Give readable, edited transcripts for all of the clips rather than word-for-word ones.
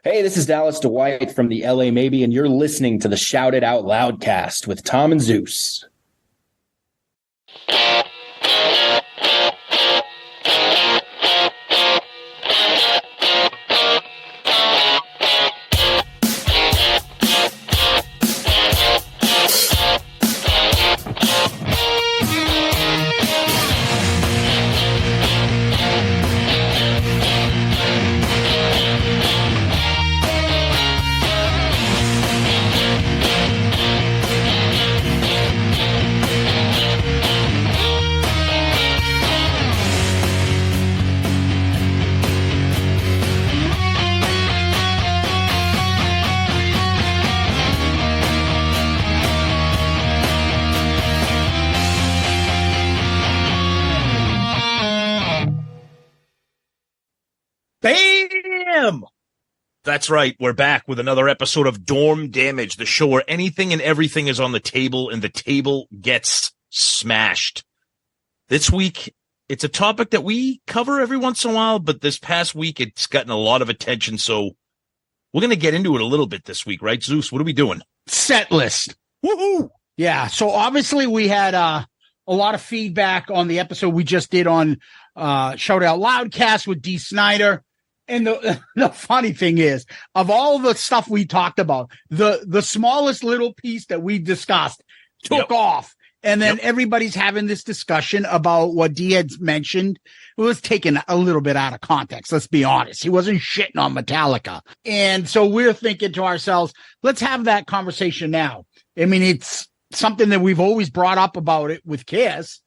Hey, this is Dallas Dwight from the LA Maybe, and you're listening to the Shout It Out Loudcast with Tom and Zeus. Bam! That's right. We're back with another episode of Dorm Damage, the show where anything and everything is on the table and the table gets smashed. This week, it's a topic that we cover every once in a while, but this past week, it's gotten a lot of attention. So we're going to get into it a little bit this week, right, Zeus? What are we doing? Setlist. Woohoo! Yeah. So obviously we had a lot of feedback on the episode we just did on Shout It Out Loudcast with Snider. And the funny thing is, of all the stuff we talked about, the smallest little piece that we discussed took off. And then everybody's having this discussion about what D had mentioned. It was taken a little bit out of context. Let's be honest. He wasn't shitting on Metallica. And so we're thinking to ourselves, let's have that conversation now. I mean, it's something that we've always brought up about it with Kiss.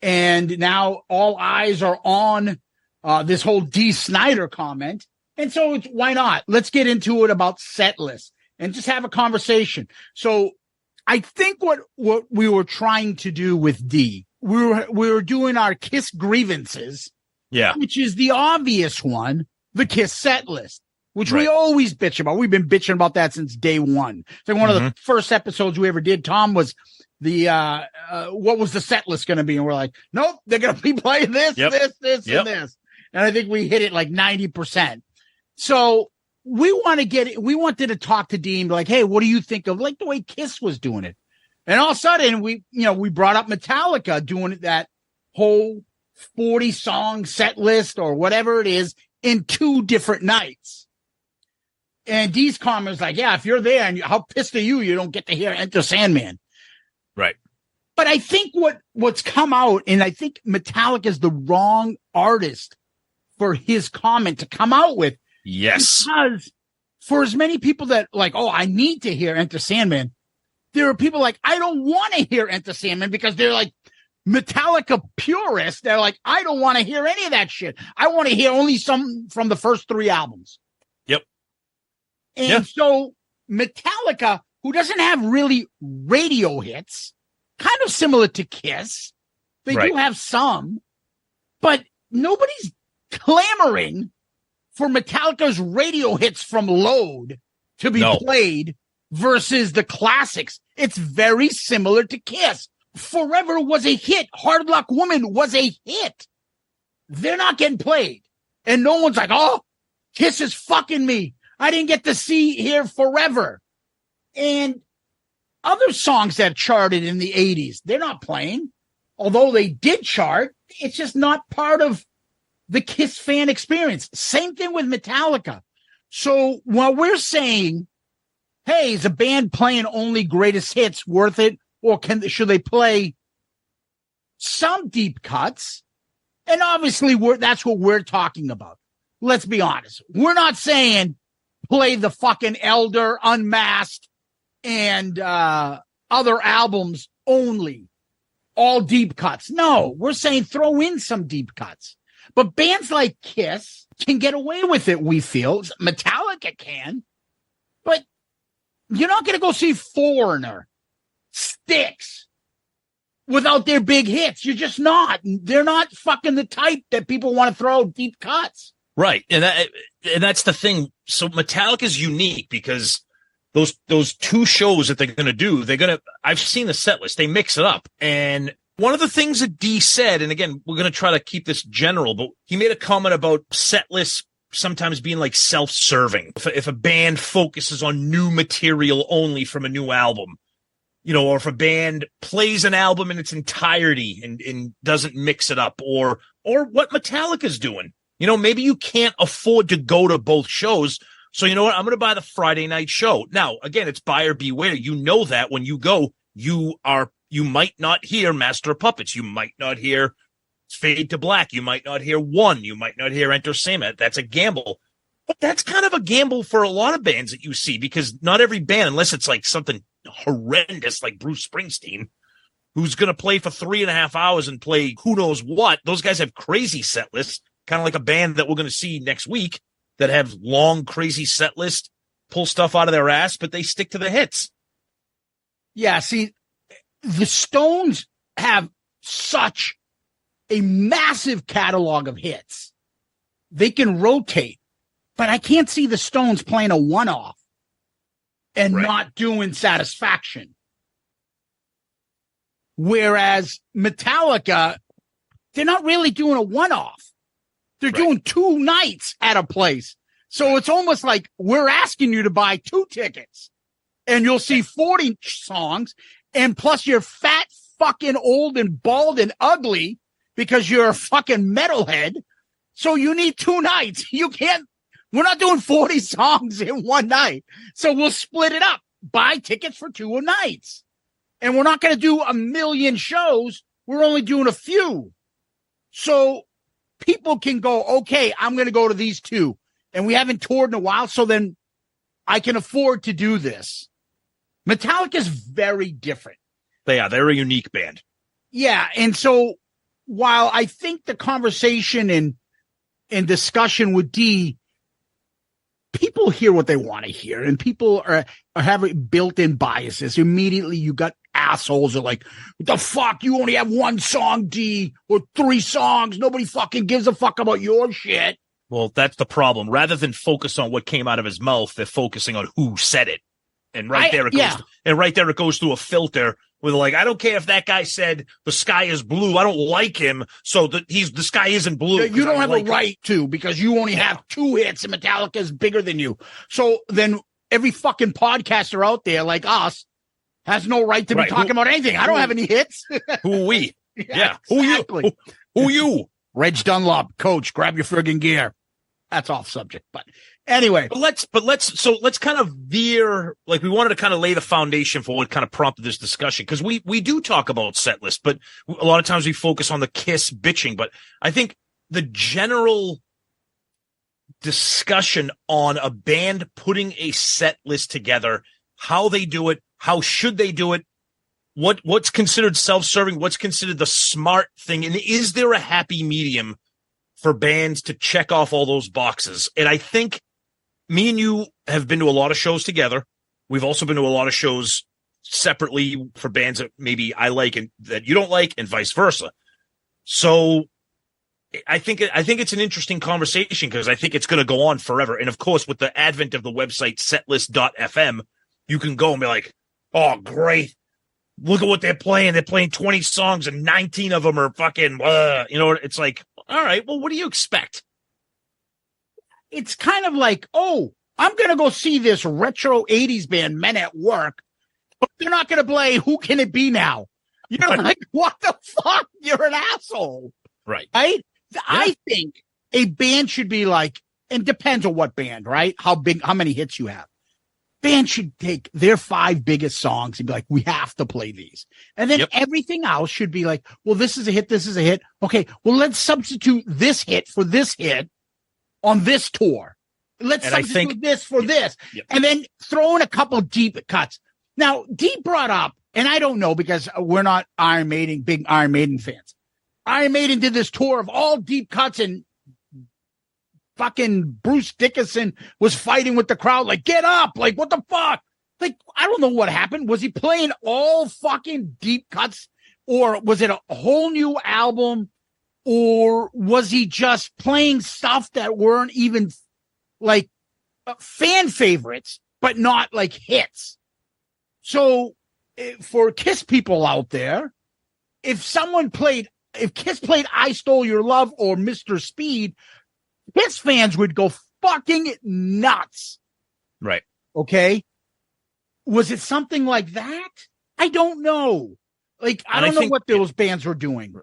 And now all eyes are on this whole D. Snider comment. And so why not? Let's get into it about Setlists and just have a conversation. So I think what we were trying to do with D, we were doing our Kiss grievances, which is the obvious one, the Kiss Setlist, which we always bitch about. We've been bitching about that since day one. I think one of the first episodes we ever did, Tom, was the what was the Setlist going to be? And we're like, nope, they're going to be playing this, this, and this. And I think we hit it like 90%. So we wanted to talk to Dean, like, hey, what do you think of like the way Kiss was doing it? And all of a sudden we brought up Metallica doing that whole 40 song set list or whatever it is in 2 different nights. And Dee's comment was like, yeah, if you're there and how pissed are you don't get to hear Enter Sandman. Right. But I think what's come out, and I think Metallica is the wrong artist for his comment to come out with. Yes. Because for as many people that like, oh, I need to hear Enter Sandman, there are people like, I don't want to hear Enter Sandman because they're like Metallica purists. They're like, I don't want to hear any of that shit. I want to hear only some from the first 3 albums. Yep. And so Metallica, who doesn't have really radio hits, kind of similar to Kiss, they do have some, but nobody's clamoring for Metallica's radio hits from Load to be played versus the classics. It's very similar to Kiss. Forever was a hit. Hard Luck Woman was a hit. They're not getting played. And no one's like, oh, Kiss is fucking me. I didn't get to hear Forever. And other songs that charted in the 80s, they're not playing. Although they did chart, it's just not part of the Kiss fan experience. Same thing with Metallica. So while we're saying, hey, is a band playing only greatest hits worth it? Or should they play some deep cuts? And obviously that's what we're talking about. Let's be honest. We're not saying play the fucking Elder, Unmasked, and other albums only. All deep cuts. No, we're saying throw in some deep cuts. But bands like Kiss can get away with it, we feel. Metallica can. But you're not going to go see Foreigner, Styx, without their big hits. You're just not. They're not fucking the type that people want to throw deep cuts. Right. And that's the thing. So Metallica's unique because those 2 shows that they're going to do, I've seen the set list. They mix it up. And one of the things that D said, and again, we're going to try to keep this general, but he made a comment about set lists sometimes being like self-serving. If a band focuses on new material only from a new album, or if a band plays an album in its entirety and doesn't mix it up, or what Metallica's doing. Maybe you can't afford to go to both shows. So you know what? I'm going to buy the Friday night show. Now, again, it's buyer beware. You know that when you go, you might not hear Master of Puppets. You might not hear Fade to Black. You might not hear One. You might not hear Enter Sandman. That's a gamble. But that's kind of a gamble for a lot of bands that you see, because not every band, unless it's like something horrendous like Bruce Springsteen, who's going to play for 3.5 hours and play who knows what. Those guys have crazy set lists, kind of like a band that we're going to see next week that have long, crazy set lists, pull stuff out of their ass, but they stick to the hits. Yeah, see, the Stones have such a massive catalog of hits. They can rotate, but I can't see the Stones playing a one-off and not doing Satisfaction. Whereas Metallica, they're not really doing a one-off. They're doing 2 nights at a place. So it's almost like we're asking you to buy 2 tickets and you'll see 40 songs. And plus you're fat, fucking old and bald and ugly because you're a fucking metalhead. So you need 2 nights. We're not doing 40 songs in one night. So we'll split it up. Buy tickets for 2 nights. And we're not going to do 1 million shows. We're only doing a few. So people can go, okay, I'm going to go to these 2. And we haven't toured in a while, so then I can afford to do this. Metallica's very different. They're a unique band. Yeah, and so while I think the conversation and discussion with D, people hear what they want to hear, and people are having built-in biases. Immediately you got assholes are like, what the fuck? You only have 1 song, D, or 3 songs. Nobody fucking gives a fuck about your shit. Well, that's the problem. Rather than focus on what came out of his mouth, they're focusing on who said it. And right there it goes through a filter with like, I don't care if that guy said the sky is blue. I don't like him. So the sky isn't blue. You don't have a right to, because you only have 2 hits and Metallica is bigger than you. So then every fucking podcaster out there like us has no right to be talking about anything. I don't have any hits. Who are we? Yeah. Exactly. Who you? Reg Dunlop, coach, grab your friggin' gear. That's off subject, but anyway. Let's kind of veer, like we wanted to kind of lay the foundation for what kind of prompted this discussion, because we do talk about set list, but a lot of times we focus on the Kiss bitching. But I think the general discussion on a band putting a set list together, how they do it, how should they do it, what's considered self-serving, what's considered the smart thing, and is there a happy medium for bands to check off all those boxes? And I think me and you have been to a lot of shows together. We've also been to a lot of shows separately for bands that maybe I like and that you don't like, and vice versa. So I think it's an interesting conversation, because I think it's going to go on forever. And of course, with the advent of the website setlist.fm, you can go and be like, oh, great. Look at what they're playing. They're playing 20 songs and 19 of them are fucking, it's like, all right, well, what do you expect? It's kind of like, oh, I'm going to go see this retro 80s band, Men at Work, but they're not going to play Who Can It Be Now? You're like, what the fuck? You're an asshole. Right. Right? Yeah. I think a band should be like, and depends on what band, right? How many hits you have. Band should take their 5 biggest songs and be like, we have to play these. And then everything else should be like, well, this is a hit. This is a hit. Okay. Well, let's substitute this hit for this hit on this tour. Let's substitute this for this. Yep. And then throw in a couple deep cuts. Now, Deep brought up, and I don't know because we're not big Iron Maiden fans. Iron Maiden did this tour of all deep cuts, and fucking Bruce Dickinson was fighting with the crowd, like, get up, like, what the fuck? Like, I don't know what happened. Was he playing all fucking deep cuts, or was it a whole new album, or was he just playing stuff that weren't even like fan favorites, but not like hits? So for Kiss people out there, if Kiss played I Stole Your Love or Mr. Speed, Kiss fans would go fucking nuts. Right. Okay. Was it something like that? I don't know. Like, I don't know what those bands were doing.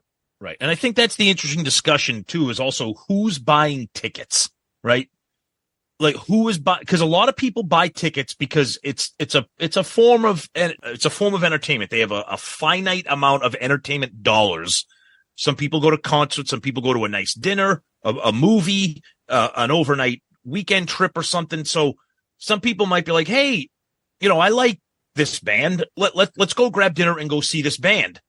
Right. And I think that's the interesting discussion too, is also who's buying tickets, right? Like who is because a lot of people buy tickets because it's a form of entertainment. They have a finite amount of entertainment dollars. Some people go to concerts, some people go to a nice dinner, a movie, an overnight weekend trip or something. So some people might be like, hey, I like this band. Let's go grab dinner and go see this band.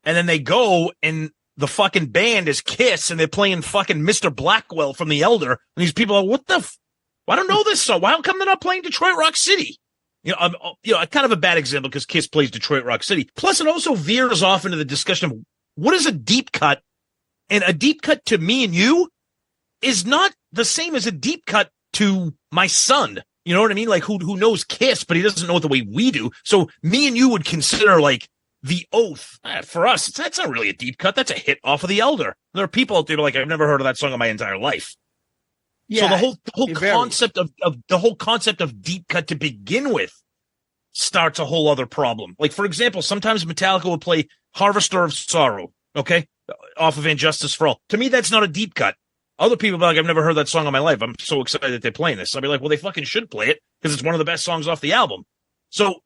And then they go and the fucking band is Kiss and they're playing fucking Mr. Blackwell from The Elder. And these people are, what the I don't know this song. Why come they're not playing Detroit Rock City? Kind of a bad example because Kiss plays Detroit Rock City. Plus, it also veers off into the discussion of what is a deep cut, and a deep cut to me and you is not the same as a deep cut to my son. You know what I mean? Like who knows Kiss, but he doesn't know it the way we do. So me and you would consider like The Oath for us. That's not really a deep cut. That's a hit off of The Elder. There are people out there like I've never heard of that song in my entire life. Yeah, so the whole concept of deep cut to begin with starts a whole other problem. Like, for example, sometimes Metallica will play Harvester of Sorrow, okay, off of Injustice for All. To me, that's not a deep cut. Other people are like, I've never heard that song in my life. I'm so excited that they're playing this. I'll be like, well, they fucking should play it because it's one of the best songs off the album. So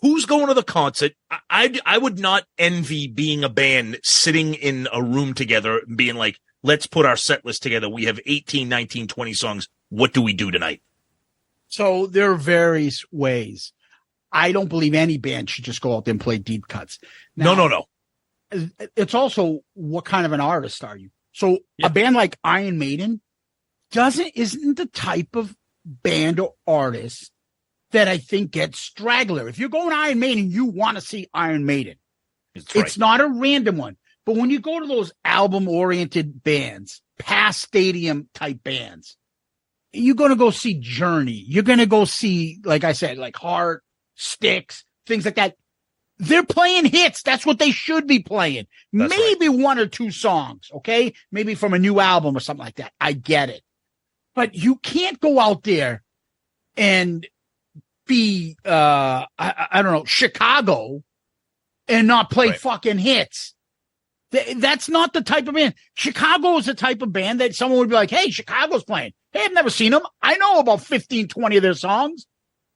who's going to the concert? I would not envy being a band sitting in a room together and being like, let's put our set list together. We have 18, 19, 20 songs. What do we do tonight? So there are various ways. I don't believe any band should just go out there and play deep cuts. Now, No. It's also what kind of an artist are you? So a band like Iron Maiden isn't the type of band or artist that I think gets straggler. If you're going Iron Maiden, you want to see Iron Maiden. It's not a random one. But when you go to those album-oriented bands, past stadium-type bands, you're going to go see Journey. You're going to go see, like I said, like Heart, Styx, things like that. They're playing hits. That's what they should be playing. Maybe one or two songs, okay? Maybe from a new album or something like that. I get it. But you can't go out there and be, I don't know, Chicago and not play fucking hits. That's not the type of band. Chicago is the type of band that someone would be like, hey, Chicago's playing. Hey, I've never seen them. I know about 15, 20 of their songs.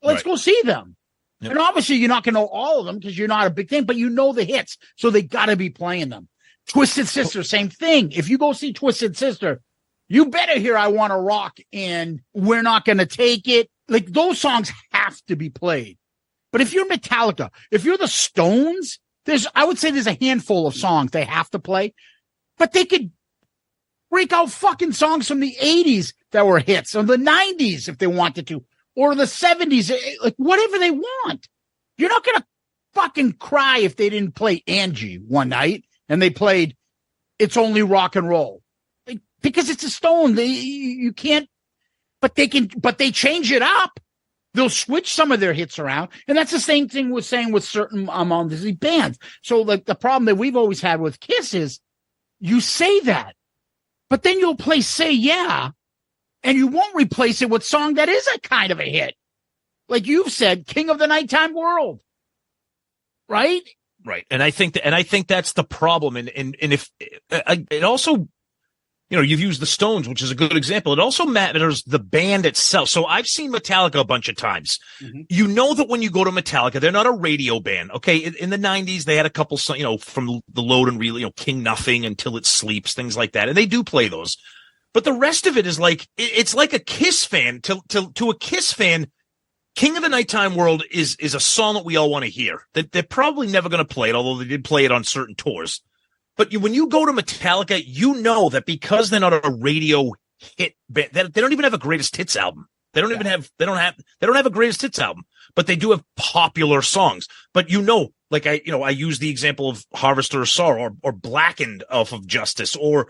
Let's go see them. Yep. And obviously you're not going to know all of them because you're not a big thing, but you know the hits. So they got to be playing them. Twisted Sister, same thing. If you go see Twisted Sister, you better hear I Want to Rock and We're Not Going to Take It. Like those songs have to be played. But if you're Metallica, if you're the Stones, I would say there's a handful of songs they have to play, but they could break out fucking songs from the 80s that were hits or the 90s if they wanted to, or the 70s, like whatever they want. You're not going to fucking cry if they didn't play Angie one night and they played It's Only Rock and Roll. Like, because it's a Stone. You can't, but they change it up. They'll switch some of their hits around. And that's the same thing we're saying with certain among these bands. So like the problem that we've always had with Kiss is you say that, but then you'll play Say Yeah, and you won't replace it with song that is a kind of a hit. Like you've said, King of the Nighttime World. Right? Right. And I think that's the problem. And if it also, you've used the Stones, which is a good example. It also matters the band itself. So I've seen Metallica a bunch of times. Mm-hmm. You know that when you go to Metallica, they're not a radio band. Okay. In the 90s, they had a couple, from the Load and Reel, King Nothing, Until It Sleeps, things like that. And they do play those. But the rest of it is like, it's like a Kiss fan. To a Kiss fan, King of the Nighttime World is a song that we all want to hear. That they're probably never going to play it, although they did play it on certain tours. But when you go to Metallica, you know that because they're not a radio hit band, they don't even have a greatest hits album. They don't have a greatest hits album, but they do have popular songs. But like I use the example of Harvester of Sorrow or Blackened off of Justice or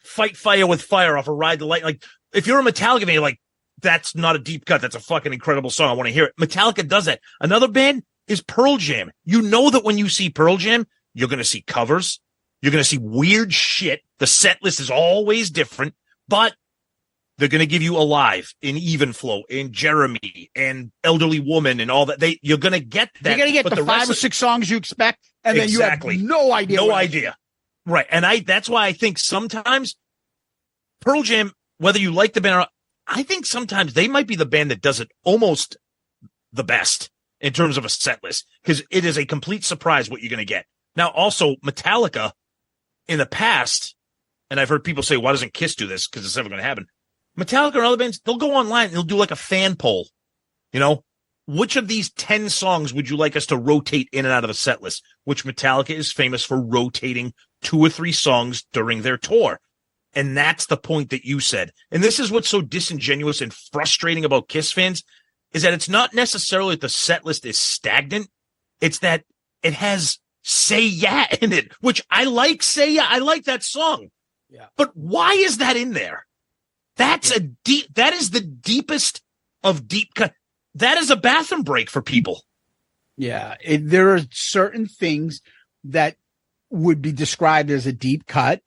Fight Fire with Fire off of Ride the Light. Like if you're a Metallica fan, you're like, that's not a deep cut. That's a fucking incredible song. I want to hear it. Metallica does that. Another band is Pearl Jam. You know that when you see Pearl Jam, you're going to see covers. You're going to see weird shit. The set list is always different, but They're going to give you Alive, in Even Flow, in Jeremy, and Elderly Woman, and all that. You're going to get that. You're going to get the 5 or 6 songs you expect, and then you have no idea. No idea. Right. And that's why I think sometimes Pearl Jam, whether you like the band or not, I think sometimes they might be the band that does it almost the best in terms of a set list, because it is a complete surprise what you're going to get. Now, also, Metallica in the past, and I've heard people say, why doesn't Kiss do this? Because it's never going to happen. Metallica and other bands, they'll go online and they'll do like a fan poll. Which of these 10 songs would you like us to rotate in and out of the set list? Which Metallica is famous for rotating 2 or 3 songs during their tour. And that's the point that you said. And this is what's so disingenuous and frustrating about Kiss fans, is that it's not necessarily that the set list is stagnant. It's that it has Say Yeah in it, which I like. Say Yeah. I like that song. Yeah. But why is that in there? That is the deepest of deep cut. That is a bathroom break for people. Yeah. There are certain things that would be described as a deep cut,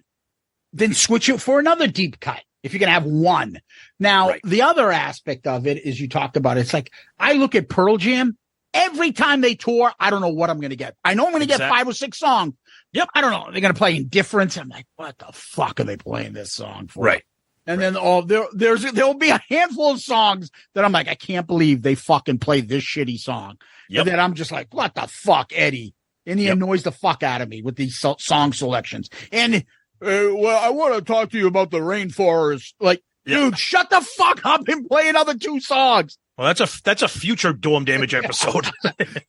then switch it for another deep cut if you're going to have one. Now, The other aspect of it is you talked about, it's like, I look at Pearl Jam every time they tour. I don't know what I'm going to get. I know I'm going to get 5 or 6 songs. Yep. I don't know. They're going to play Indifference. I'm like, what the fuck are they playing this song for? Right. And then there'll be a handful of songs that I'm like, I can't believe they fucking played this shitty song. Yep. And then I'm just like, what the fuck, Eddie? And he annoys the fuck out of me with these song selections. And well, I want to talk to you about the rainforest. Like, dude, shut the fuck up and play another 2 songs. Well, that's a future Dorm Damage episode.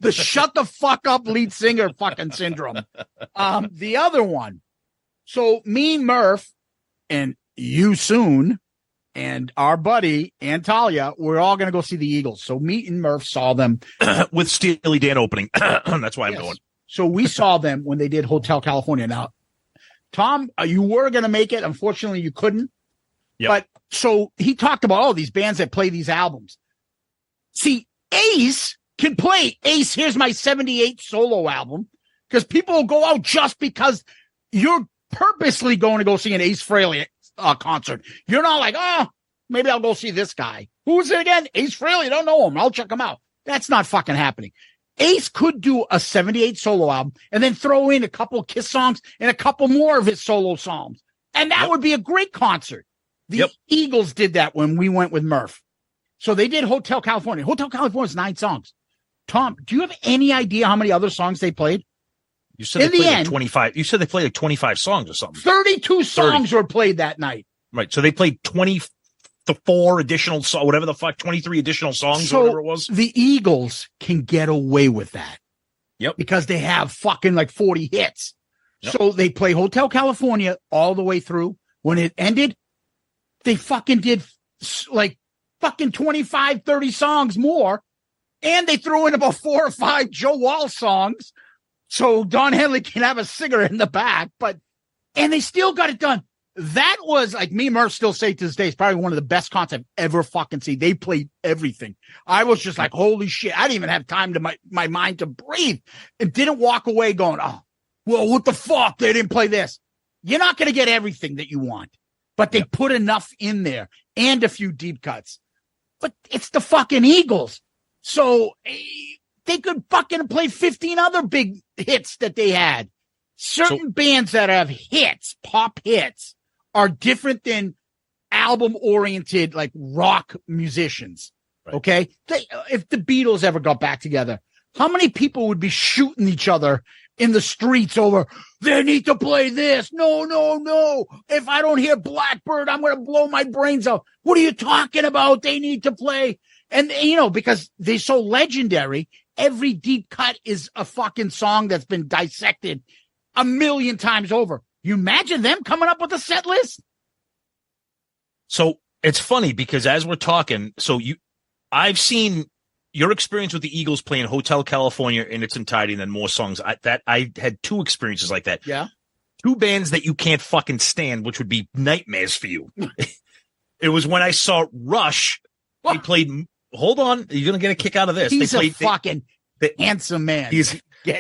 The shut the fuck up lead singer fucking syndrome. The other one. So me, Murph, and you soon, and our buddy Antalya, we're all going to go see the Eagles. So me and Murph saw them with Steely Dan opening. That's why I'm going. So we saw them when they did Hotel California. Now, Tom, you were going to make it. Unfortunately, you couldn't. Yep. But so he talked about all these bands that play these albums. See, Ace can play Ace. Here's my 78 solo album, because people will go out just because you're purposely going to go see an Ace Frehley concert. You're not like, oh, maybe I'll go see this guy. Who is it again? Ace Frehley. Don't know him. I'll check him out. That's not fucking happening. Ace could do a 78 solo album and then throw in a couple of Kiss songs and a couple more of his solo songs. And that would be a great concert. The Eagles did that when we went with Murph. So they did Hotel California. Hotel California is 9 songs. Tom, do you have any idea how many other songs they played? You said they played like 25. You said they played like 25 songs or something. 32 songs were played that night. Right. So they played 24 additional, whatever the fuck, 23 additional songs or whatever it was. The Eagles can get away with that. Yep. Because they have fucking like 40 hits. Yep. So they play Hotel California all the way through. When it ended, they fucking did like fucking 25, 30 songs more. And they threw in about 4 or 5 Joe Wall songs. So Don Henley can have a cigarette in the back, and they still got it done. That was, like, me and Murph still say to this day, it's probably one of the best concerts I've ever fucking seen. They played everything. I was just like, holy shit. I didn't even have time to my mind to breathe, and didn't walk away going, oh, well, what the fuck? They didn't play this. You're not going to get everything that you want, but they put enough in there and a few deep cuts. But it's the fucking Eagles. So they could fucking play 15 other big hits that they had. Certain bands that have hits, pop hits, are different than album-oriented, like, rock musicians. Right. Okay? If the Beatles ever got back together, how many people would be shooting each other in the streets over, they need to play this? No, no, no. If I don't hear Blackbird, I'm going to blow my brains out. What are you talking about? They need to play. And, because they're so legendary, every deep cut is a fucking song that's been dissected 1,000,000 times over. You imagine them coming up with a set list? So it's funny because as we're talking, I've seen your experience with the Eagles playing Hotel California in its entirety and then more songs. I had 2 experiences like that. Yeah. 2 bands that you can't fucking stand, which would be nightmares for you. It was when I saw Rush. They played. Hold on, you're gonna get a kick out of this. He's a fucking handsome man.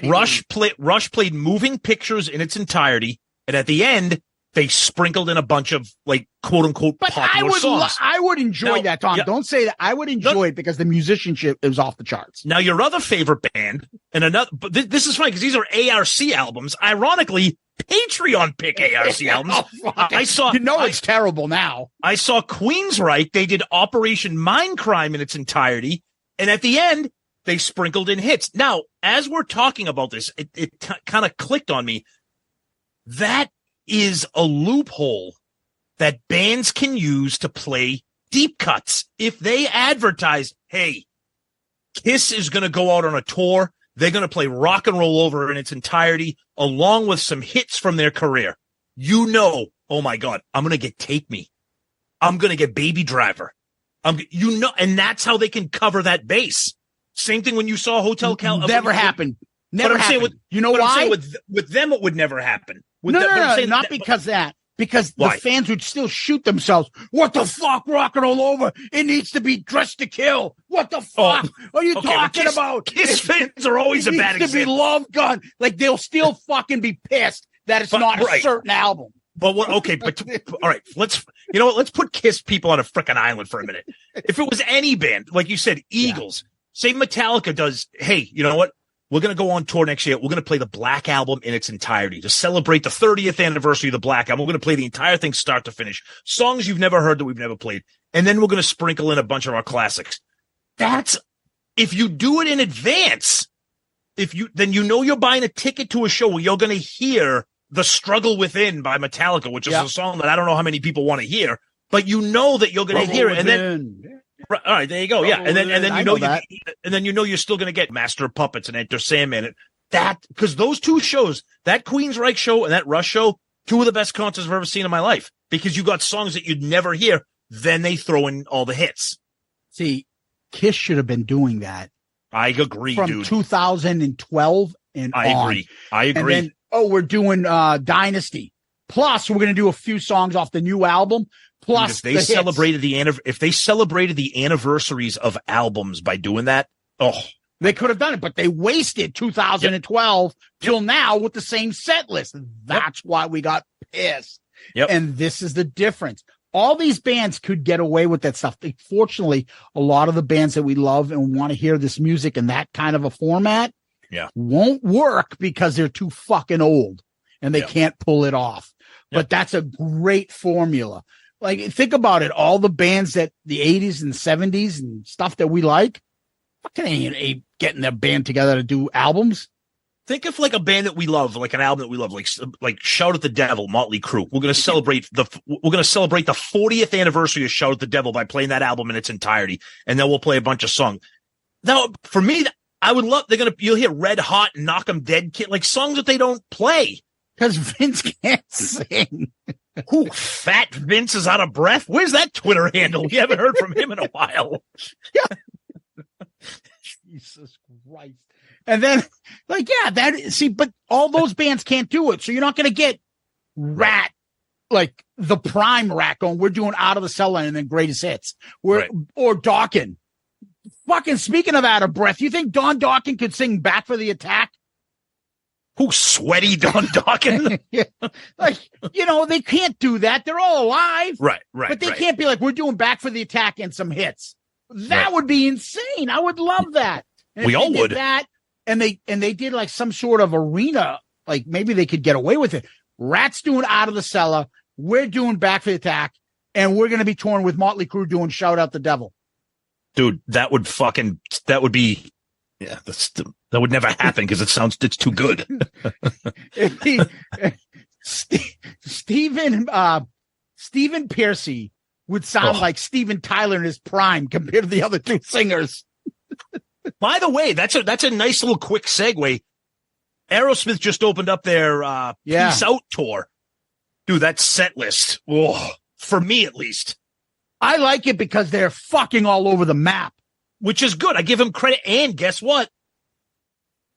Rush played Moving Pictures in its entirety, and at the end they sprinkled in a bunch of like quote unquote popular songs. I would enjoy that, Tom. Yeah. Don't say that. I would enjoy it because the musicianship is off the charts. Now, your other favorite band, and another, but this is funny because these are ARC albums. Ironically, Patreon pick ARC albums. I saw. It's terrible now. I saw Queensryche. They did Operation Mindcrime in its entirety, and at the end, they sprinkled in hits. Now, as we're talking about this, it kind of clicked on me. That is a loophole that bands can use to play deep cuts. If they advertise, hey, Kiss is going to go out on a tour, they're going to play Rock and Roll Over in its entirety, along with some hits from their career. Oh my God, I'm going to get Take Me. I'm going to get Baby Driver. And that's how they can cover that base. Same thing when you saw Hotel Cal. Never happened. Never happened. You know why? With them, it would never happen. Not because that. Because the fans would still shoot themselves. What the fuck, Rock and Roll Over? It needs to be Dressed to Kill. What the fuck are you talking about? Kiss fans are always a bad example. It needs to be Love Gun. Like, they'll still fucking be pissed that it's not a certain album. But what? Okay, but all right. Let's put Kiss people on a frickin' island for a minute. If it was any band, like you said, Eagles, say Metallica does. Hey, you know what? We're going to go on tour next year. We're going to play the Black Album in its entirety to celebrate the 30th anniversary of the Black Album. We're going to play the entire thing start to finish. Songs you've never heard that we've never played. And then we're going to sprinkle in a bunch of our classics. If you do it in advance, then you're buying a ticket to a show where you're going to hear The Struggle Within by Metallica, which is a song that I don't know how many people want to hear, but you know that you're going to hear it. And then, all right, there you go. Yeah. And then you're still going to get Master of Puppets and Enter Sandman. Because those two shows, that Queensryche show and that Rush show, two of the best concerts I've ever seen in my life, because you got songs that you'd never hear. Then they throw in all the hits. See, Kiss should have been doing that. I agree, from dude. 2012 and I on. agree. I agree. And then, we're doing Dynasty. Plus, we're going to do a few songs off the new album. Plus, dude, if they celebrated the anniversaries of albums by doing that, they could have done it, but they wasted 2012 till now with the same set list. That's why we got pissed. Yep. And this is the difference. All these bands could get away with that stuff. Fortunately, a lot of the bands that we love and want to hear this music in that kind of a format won't work because they're too fucking old and they can't pull it off. But that's a great formula. Like, think about it. All the bands that the 80s and 70s and stuff that we like, fucking ain't getting their band together to do albums. Think of like a band that we love, like an album that we love, like Shout at the Devil, Motley Crue. We're going to celebrate the 40th anniversary of Shout at the Devil by playing that album in its entirety, and then we'll play a bunch of songs. Now, for me, I would love. You'll hear Red Hot and Knock 'Em Dead, Kid, like songs that they don't play because Vince can't sing. Who, Fat Vince is out of breath? Where's that Twitter handle? We haven't heard from him in a while. Jesus Christ. And then, but all those bands can't do it. So you're not going to get Rat, like the prime Rat going, we're doing Out of the Cellar and then Greatest Hits. Or Dawkins. Fucking speaking of out of breath, you think Don Dawkins could sing Back for the Attack? Who, sweaty Don Dawkins? They can't do that. They're all alive. Right. But they can't be like, we're doing Back for the Attack and some hits. That would be insane. I would love that. And we all would. That, and they did like some sort of arena, like maybe they could get away with it. Rat's doing Out of the Cellar. We're doing Back for the Attack. And we're going to be touring with Motley Crue doing Shout Out the Devil. Dude, that would be, that would never happen because it's too good. Stephen Pearcy would sound like Steven Tyler in his prime compared to the other two singers. By the way, that's a nice little quick segue. Aerosmith just opened up their Peace Out tour. Dude, that set list, for me at least. I like it because they're fucking all over the map. Which is good. I give them credit. And guess what?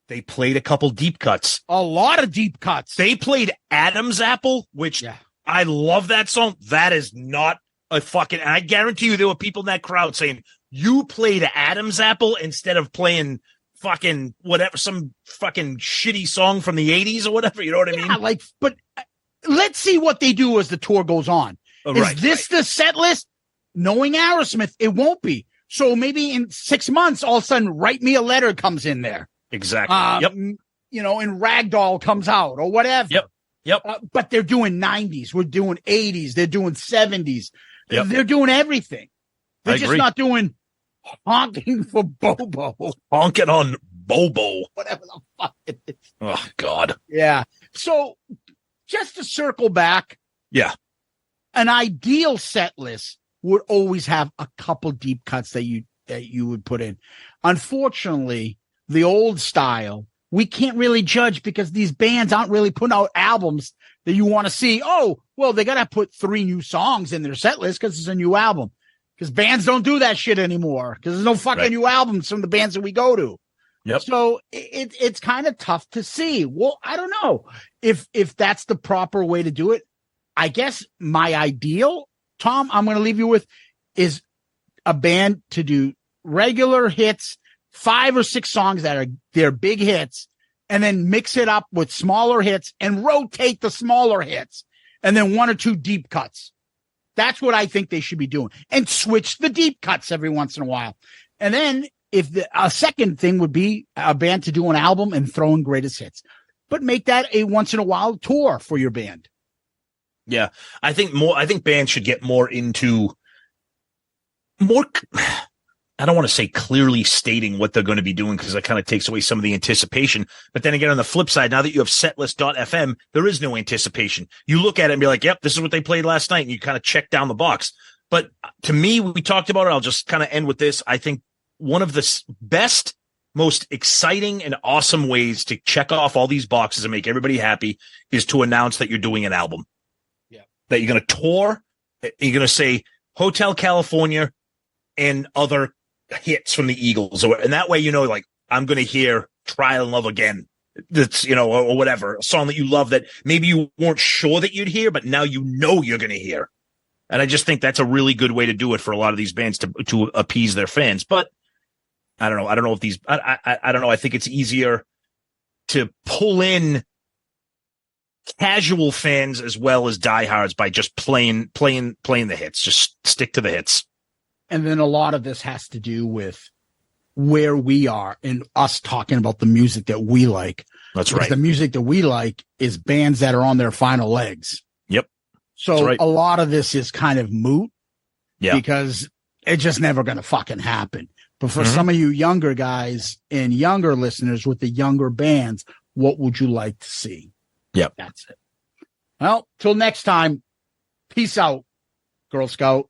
They played a couple deep cuts. A lot of deep cuts. They played Adam's Apple, which I love that song. That is not a fucking... And I guarantee you there were people in that crowd saying, you played Adam's Apple instead of playing fucking whatever, some fucking shitty song from the 80s or whatever. You know what I mean? But let's see what they do as the tour goes on. Right, Is this the set list? Knowing Aerosmith, it won't be. So maybe in 6 months, all of a sudden, Write Me a Letter comes in there. Exactly. Yep. You know, and Ragdoll comes out or whatever. Yep. But they're doing 90s. We're doing 80s. They're doing 70s. Yep. They're doing everything. They're I just agree. not doing honking for Bobo. Honking on Bobo. Whatever the fuck it is. Oh, God. Yeah. So just to circle back. Yeah. An ideal set list would always have a couple deep cuts that you would put in. Unfortunately, the old style, we can't really judge because these bands aren't really putting out albums that you want to see. Oh, well, they got to put 3 new songs in their set list because it's a new album. Because bands don't do that shit anymore because there's no fucking new albums from the bands that we go to. Yep. So it's kind of tough to see. Well, I don't know if that's the proper way to do it. I guess my ideal, Tom, I'm going to leave you with, is a band to do regular hits, 5 or 6 songs that are their big hits, and then mix it up with smaller hits and rotate the smaller hits, and then 1 or 2 deep cuts. That's what I think they should be doing, and switch the deep cuts every once in a while. And then a second thing would be a band to do an album and throw in greatest hits, but make that a once in a while tour for your band. Yeah. I think bands should get more into I don't want to say clearly stating what they're going to be doing because that kind of takes away some of the anticipation. But then again, on the flip side, now that you have setlist.fm, there is no anticipation. You look at it and be like, yep, this is what they played last night. And you kind of check down the box. But to me, we talked about it. I'll just kind of end with this. I think one of the best, most exciting and awesome ways to check off all these boxes and make everybody happy is to announce that you're doing an album. Yeah. That you're going to tour. You're going to say Hotel California and other hits from the Eagles, and that way, like, I'm going to hear Trial and Love Again. That's, or whatever, a song that you love that maybe you weren't sure that you'd hear, but now you're going to hear. And I just think that's a really good way to do it for a lot of these bands to appease their fans. But I don't know. I don't know if these, I don't know. I think it's easier to pull in casual fans as well as diehards by just playing the hits. Just stick to the hits. And then a lot of this has to do with where we are and us talking about the music that we like. That's because right. The music that we like is bands that are on their final legs. Yep. So a lot of this is kind of moot. Yeah. Because it's just never going to fucking happen. But for some of you younger guys and younger listeners with the younger bands, what would you like to see? Yep. That's it. Well, till next time. Peace out, Girl Scout.